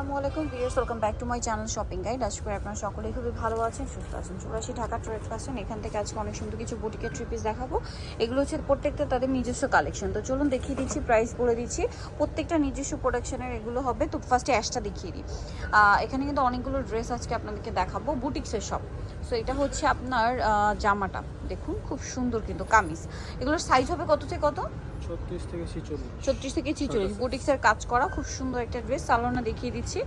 আসসালামু আলাইকুম viewers, welcome back to my channel shopping guide. আশা করি আপনারা সকলেই খুবই ভালো আছেন, সুস্থ আছেন। চুরাশি ঢাকা ট্রেড ফ্যাশন, এখান থেকে আজকে অনেক সুন্দর কিছু বুটিকের থ্রি পিস দেখাবো। এগুলো হচ্ছে প্রত্যেকটা তাদের নিজস্ব কালেকশন। তো চলুন দেখিয়ে দিচ্ছি, প্রাইস বলে দিচ্ছি। প্রত্যেকটা নিজস্ব প্রোডাকশনের এগুলো হবে। তো ফার্স্টে অ্যাশটা দেখিয়ে দিই। এখানে কিন্তু অনেকগুলো ড্রেস আজকে আপনাদেরকে দেখাবো, বুটিক্সের সব। সো এটা হচ্ছে আপনার জামাটা, দেখুন খুব সুন্দর কিন্তু কামিজ। এগুলোর সাইজ হবে কত থেকে কত? 36 থেকে 46। বুটিক্সের কাজ করা খুব সুন্দর একটা ড্রেস। সালোয়ারটা দেখিয়ে দিচ্ছি।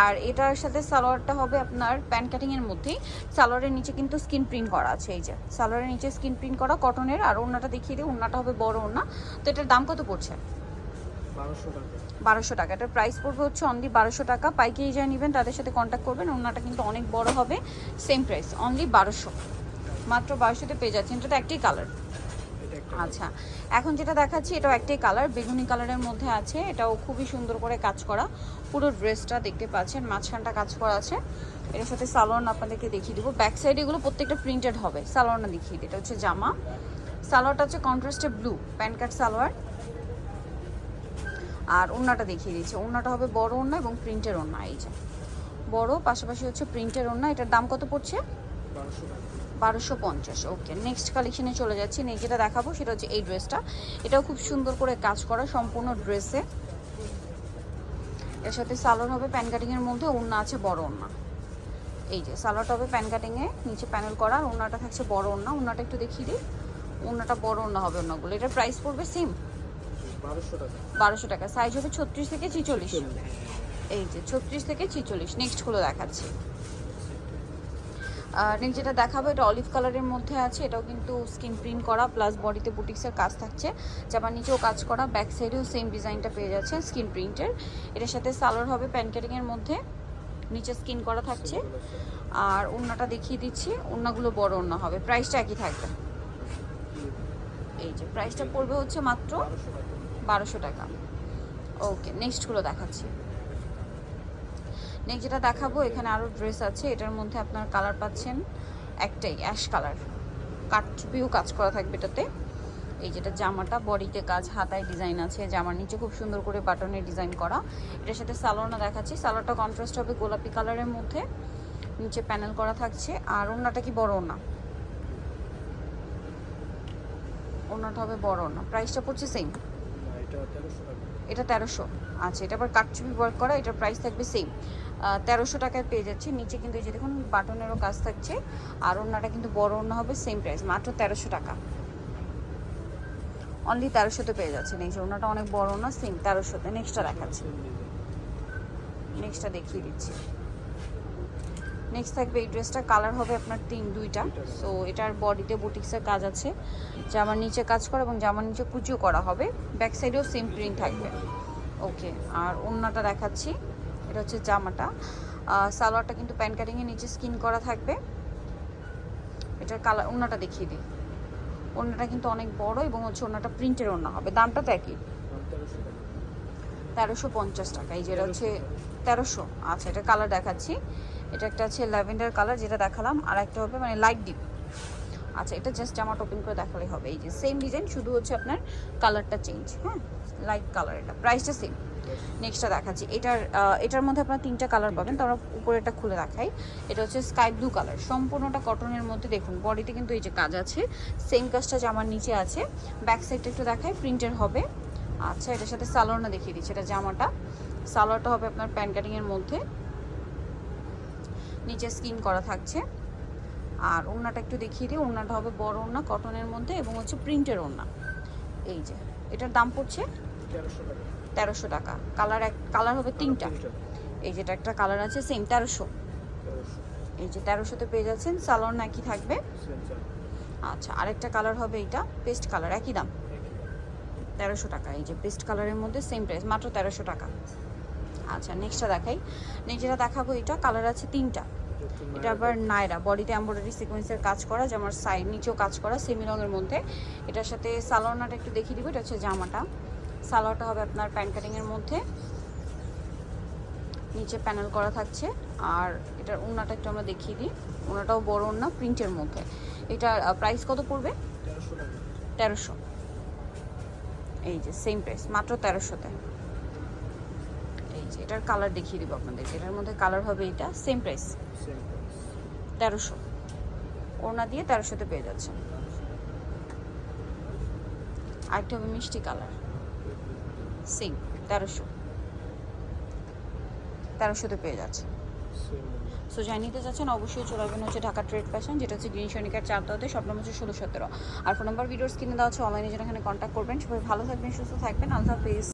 আর এটার সাথে সালোয়ারটা হবে আপনার প্যান্ট কাটিং এর মধ্যেই। সালোয়ারের নিচে কিন্তু স্কিন প্রিন্ট করা আছে, এই যে সালোয়ারের নিচে স্কিন প্রিন্ট করা কটনের। আর ওড়নাটা দেখিয়ে দিই, ওড়নাটা হবে বড় ওড়না। তো এটার দাম কত পড়ছে? 1200 টাকা। এটার প্রাইস পড়বে হচ্ছে অনলি 1200 টাকা। পাইকারি যা নেবেন তাদের সাথে কন্ট্যাক্ট করবেন। ওড়নাটা কিন্তু অনেক বড় হবে। সেম প্রাইস অনলি 1200, মাত্র 1200-তে পেয়ে যাচ্ছেন। এটা তো একটাই কালার। আচ্ছা, এখন যেটা দেখাচ্ছি এটাও একটাই কালার, বেগুনি কালারের মধ্যে আছে। এটাও খুবই সুন্দর করে কাজ করা। পুরো ড্রেসটা দেখতে পাচ্ছেন, মাঝখানটা কাজ করা আছে। এর সাথে সালোয়ার আপনাদেরকে দেখিয়ে দিব। ব্যাক সাইড এগুলো প্রত্যেকটা প্রিন্টেড হবে। সালোয়ারটা দেখিয়ে দিই। এটা হচ্ছে জামা। সালোয়ারটা হচ্ছে কন্ট্রাস্টে ব্লু প্যান্ট কাট সালোয়ার। আর ওড়নাটা দেখিয়ে দিচ্ছি। ওড়নাটা হবে বড় ওড়না এবং প্রিন্টের ওড়না। এই যে বড়, পাশাপাশি হচ্ছে প্রিন্টের ওড়না। এটার দাম কত পড়ছে? 1250। ওকে, নেক্সট কালেকশনে চলে যাচ্ছি। নেক্সট যেটা দেখাবো সেটা হচ্ছে এই ড্রেসটা। এটাও খুব সুন্দর করে কাজ করা সম্পূর্ণ ড্রেসে। এর সাথে সালোয়ার হবে প্যান কাটিংয়ের মধ্যে, ওড়না আছে বড় ওড়না। এই যে সালোয়ারটা হবে প্যান কাটিংয়ে, নিচে প্যানেল করা। আর ওড়নাটা থাকছে বড় ওড়না। ওড়নাটা একটু দেখিয়ে দিই। ওড়নাটা বড় ওড়না হবে ওড়নাগুলো। এটার প্রাইস পড়বে সেম 1200 টাকা। সাইজ হবে 36 থেকে 46। এই যে 36 থেকে 46। নেক্সটগুলো দেখাচ্ছি। নেক্সট যেটা দেখাবো এটা অলিভ কালারের মধ্যে আছে। এটাও কিন্তু স্কিন প্রিন্ট করা প্লাস বডিতে বুটিক্সের কাজ থাকছে। জামার নিচেও কাজ করা, ব্যাক সাইডেও সেম ডিজাইনটা পেয়ে যাচ্ছে স্কিন প্রিন্টের। এটার সাথে সালোয়ার হবে প্যান্ট কাটিংয়ের মধ্যে, নিচে স্কিন করা থাকছে। আর ওড়নাটা দেখিয়ে দিচ্ছি। ওড়নাগুলো বড় ওড়না হবে। প্রাইসটা একই থাকবে। এই যে প্রাইসটা পড়বে হচ্ছে মাত্র 1200 টাকা। ওকে, নেক্সটগুলো দেখাচ্ছি। নেক্সট যেটা দেখাবো, এখানে আরও ড্রেস আছে। এটার মধ্যে আপনার কালার পাচ্ছেন একটাই, অ্যাশ কালার। কাটচুপিও কাজ করা থাকবে এটাতে। এই যেটা জামাটা, বডিতে কাজ, হাতায় ডিজাইন আছে। জামার নিচে খুব সুন্দর করে বাটনের ডিজাইন করা। এটার সাথে সালোয়ারটা দেখাচ্ছি। সালোয়ারটা কন্ট্রাস্ট হবে গোলাপি কালারের মধ্যে, নিচে প্যানেল করা থাকছে। আর ওড়নাটা কি বড় ওড়না? ওড়নাটা হবে বড় ওড়না। প্রাইসটা পড়ছে সেম। এটা 1300। আচ্ছা, এটা আবার কাটচুপি ওয়ার্ক করা। এটার প্রাইস থাকবে সেম 1300 টাকায় পেয়ে যাচ্ছে। নিচে কিন্তু এই যে দেখুন বাটনেরও কাজ থাকছে। আর ওড়নাটা কিন্তু বড় ওড়না হবে। সেম প্রাইস, মাত্র 1300 টাকা। অনলি 1300-তে পেয়ে যাচ্ছেন। এই যে ওড়নাটা অনেক বড় ওড়না, সেম 1300-তে। নেক্সটটা দেখাচ্ছি। নেক্সটটা দেখিয়ে দিচ্ছি। নেক্সট থাকবে এই ড্রেসটা। কালার হবে আপনার দুইটা। সো এটার বডিতে বুটিক্সের কাজ আছে, জামার নিচে কাজ করা এবং জামার নিচে কুচিও করা হবে। ব্যাক সাইডেও সেম প্রিন্ট থাকবে। ওকে, আর ওড়নাটা দেখাচ্ছি। এটা হচ্ছে জামাটা। সালোয়ারটা কিন্তু প্যান কাটিংয়ের নিচে স্কিন করা থাকবে। এটার কালার, ওড়নাটা দেখিয়ে দিই। ওড়নাটা কিন্তু অনেক বড় এবং হচ্ছে ওড়নাটা প্রিন্টের ওড়না হবে। দামটা তো একই, 1350 টাকা। এই যেটা হচ্ছে 1300। আচ্ছা, এটা কালার দেখাচ্ছি। এটা একটা আছে ল্যাভেন্ডার কালার, যেটা দেখালাম। আর একটা হবে মানে লাইট ডিপ। আচ্ছা, এটা জাস্ট জামাটা ওপেন করে দেখালেই হবে। এই যে সেম ডিজাইন, শুধু হচ্ছে আপনার কালারটা চেঞ্জ। হ্যাঁ, লাইট কালার। এটা প্রাইসটা সেম। নেক্সটটা দেখাচ্ছি। এটার মধ্যে আপনার 3টা কালার পাবেন। তো আমরা উপরে একটা খুলে দেখাই। এটা হচ্ছে স্কাই ব্লু কালার, সম্পূর্ণটা কটনের মধ্যে। দেখুন বডিতে কিন্তু এই যে কাজ আছে, সেম কাজটা জামার নিচে আছে। ব্যাক সাইডটা একটু দেখাই, প্রিন্টের হবে। আচ্ছা, এটার সাথে সালোয়ারটা দেখিয়ে দিচ্ছি। এটা জামাটা। সালোয়ারটা হবে আপনার প্যান্ট কাটিংয়ের মধ্যে, নিচে স্কিন করা থাকছে। আর ওড়নাটা একটু দেখিয়ে দিই। ওড়নাটা হবে বড় ওড়না কটনের মধ্যে এবং হচ্ছে প্রিন্টের ওড়না। এই যে এটার দাম পড়ছে 1300 টাকা। কালার হবে 3টা। এই যেটা একটা কালার আছে সেম 1300। এই যে 1300-তে পেয়ে যাচ্ছেন। সালোয়ার নাকি থাকবে। আচ্ছা, আরেকটা কালার হবে এইটা পেস্ট কালার, একই দাম 1300 টাকা। এই যে পেস্ট কালারের মধ্যে সেম প্রাইস, মাত্র 1300 টাকা। আচ্ছা, নেক্সটটা দেখাই। নেক্সট যেটা দেখাবো, এটা কালার আছে 3টা। এটা আবার নায়রা, বডিতে এমব্রয়ডারি সিকোয়েন্সের কাজ করা, জামার সাইড নিচেও কাজ করা সেমি রঙের মধ্যে। এটার সাথে সালোয়ারটা একটু দেখিয়ে দিব। এটা হচ্ছে জামাটা। সালোয়ারটা হবে আপনার প্যান্ট কাটিংয়ের মধ্যে, নিচে প্যানেল করা থাকছে। আর এটার ওড়নাটা একটু আমরা দেখিয়ে দিই। ওড়নাটাও বড় ওড়না প্রিন্টের মধ্যে। এটার প্রাইস কত পড়বে? 1300। এই যে সেম প্রাইস, মাত্র 1300-তে। এই যে এটার কালার দেখিয়ে দিব আপনাদেরকে, এটার মধ্যে কালার হবে এটা, সেম প্রাইস 1300, ওড়না দিয়ে 1300-তে পেয়ে যাচ্ছেন। আরেকটা হবে মিষ্টি কালার, সেম 1300-তে পেয়ে যাচ্ছে। সো যাই নিতে যাচ্ছেন অবশ্যই চলে আসবেন হচ্ছে ঢাকা ট্রেড ফ্যাশন, যেটা হচ্ছে গ্রিন সনিকার 4 শপ নম্বর হচ্ছে 1617। আর ফোন নাম্বার ভিডিওস কিনে দেওয়া হচ্ছে, অনলাইনে যেন এখানে কন্ট্যাক্ট করবেন। সবাই ভালো থাকবেন, সুস্থ থাকবেন, আল্লাহ হাফেজ।